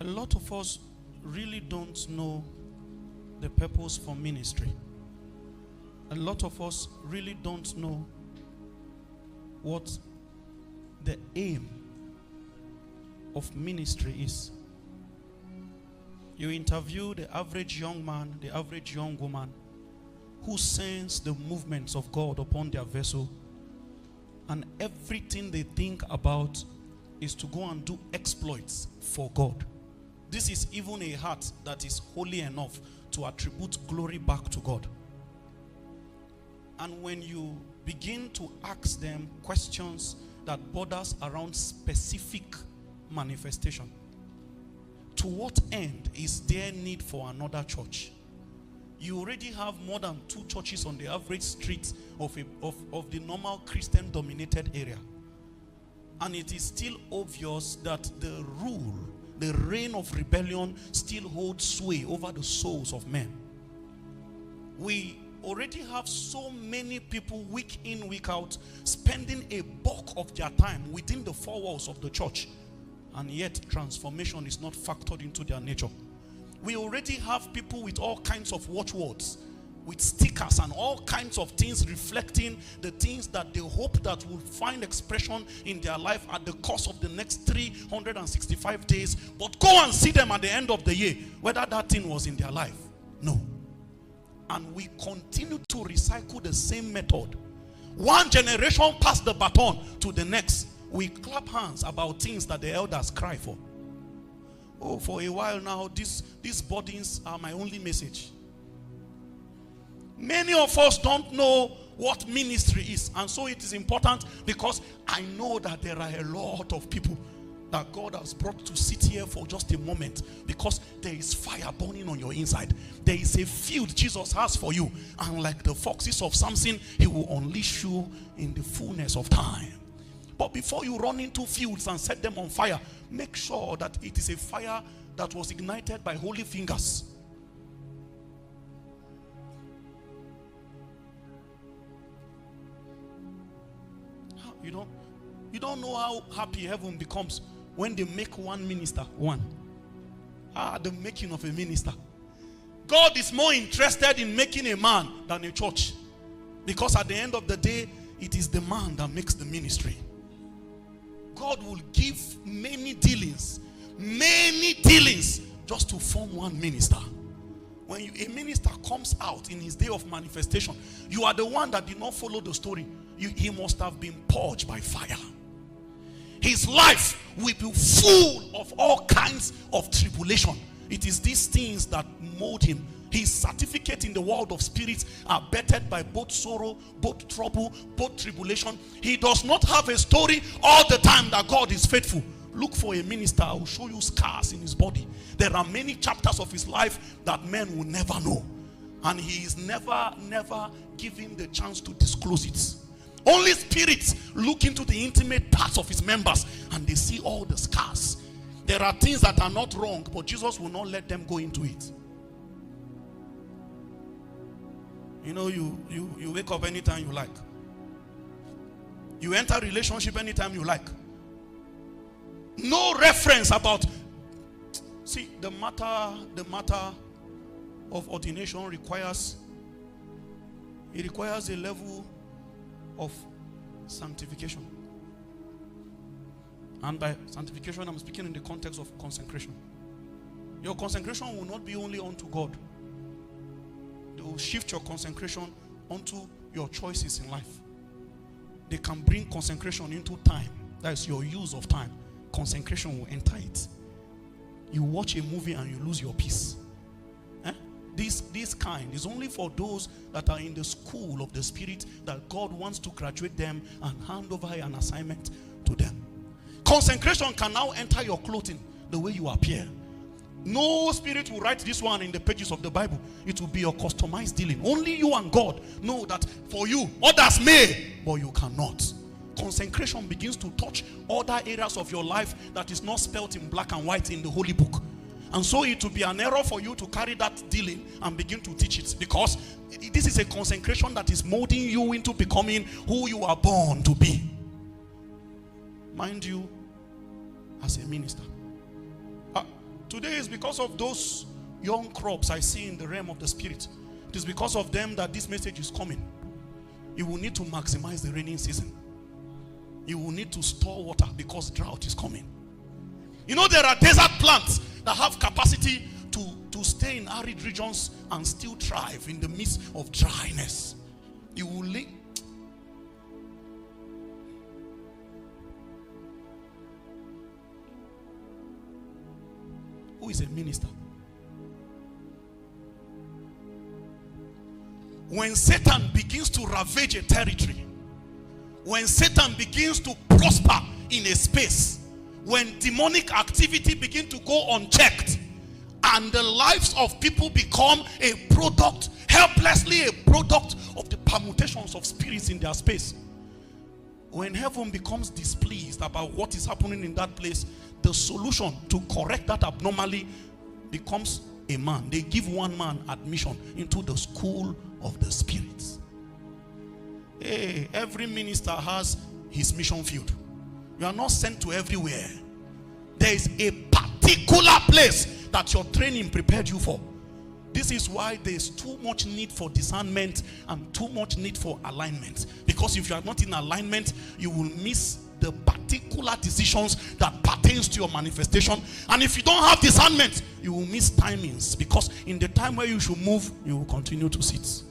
lot of us really don't know the purpose for ministry. A lot of us really don't know what the aim of ministry is. You interview the average young man, the average young woman who sense the movements of God upon their vessel, and everything they think about is to go and do exploits for God. This is even a heart that is holy enough to attribute glory back to God. And when you begin to ask them questions that borders around specific manifestation, to what end is there need for another church? You already have more than 2 churches on the average street of the normal Christian dominated area. And it is still obvious that the rule, the reign of rebellion still holds sway over the souls of men. We already have so many people week in, week out, spending a bulk of their time within the 4 walls of the church, and yet transformation is not factored into their nature. We already have people with all kinds of watchwords, with stickers and all kinds of things reflecting the things that they hope that will find expression in their life at the course of the next 365 days. But go and see them at the end of the year, whether that thing was in their life. No. And we continue to recycle the same method. One generation passed the baton to the next. We clap hands about things that the elders cry for. Oh, for a while now, these burdens are my only message. Many of us don't know what ministry is. And so it is important, because I know that there are a lot of people that God has brought to sit here for just a moment, because there is fire burning on your inside. There is a field Jesus has for you. And like the foxes of Samson, he will unleash you in the fullness of time. But before you run into fields and set them on fire, make sure that it is a fire that was ignited by holy fingers. You don't know how happy heaven becomes when they make one minister one. The making of a minister. God is more interested in making a man than a church, because at the end of the day, it is the man that makes the ministry. God will give many dealings just to form one minister. When a minister comes out in his day of manifestation, you are the one that did not follow the story. He must have been purged by fire. His life will be full of all kinds of tribulation. It is these things that mold him. His certificate in the world of spirits are bettered by both sorrow, both trouble, both tribulation. He does not have a story all the time that God is faithful. Look for a minister. I will show you scars in his body. There are many chapters of his life that men will never know. And he is never given the chance to disclose it. Only spirits look into the intimate parts of his members and they see all the scars. There are things that are not wrong, but Jesus will not let them go into it. You know, you wake up anytime you like. You enter a relationship anytime you like. No reference about. See, the matter of ordination requires a level of sanctification. And by sanctification, I'm speaking in the context of consecration. Your consecration will not be only unto God. They will shift your consecration onto your choices in life. They can bring consecration into time. That is your use of time. Consecration will enter it. You watch a movie and you lose your peace. This kind is only for those that are in the school of the Spirit, that God wants to graduate them and hand over an assignment to them. Consecration can now enter your clothing, the way you appear. No spirit will write this one in the pages of the Bible. It will be your customized dealing. Only you and God know that for you. Others may, but you cannot. Consecration begins to touch other areas of your life that is not spelt in black and white in the Holy Book. And so it will be an error for you to carry that dealing and begin to teach it, because this is a consecration that is molding you into becoming who you are born to be. Mind you, as a minister, Today is because of those young crops I see in the realm of the spirit. It is because of them that this message is coming. You will need to maximize the raining season. You will need to store water because drought is coming. You know, there are desert plants that have capacity to stay in arid regions and still thrive in the midst of dryness. You will live. Who is a minister? When Satan begins to ravage a territory, when Satan begins to prosper in a space, when demonic activity begins to go unchecked, and the lives of people become a product, helplessly a product of the permutations of spirits in their space. When heaven becomes displeased about what is happening in that place, the solution to correct that abnormally becomes a man. They give one man admission into the school of the spirits. Hey, every minister has his mission field. You are not sent to everywhere. There is a particular place that your training prepared you for. This is why there is too much need for discernment and too much need for alignment. Because if you are not in alignment, you will miss the particular decisions that pertains to your manifestation. And if you don't have discernment, you will miss timings. Because in the time where you should move, you will continue to sit.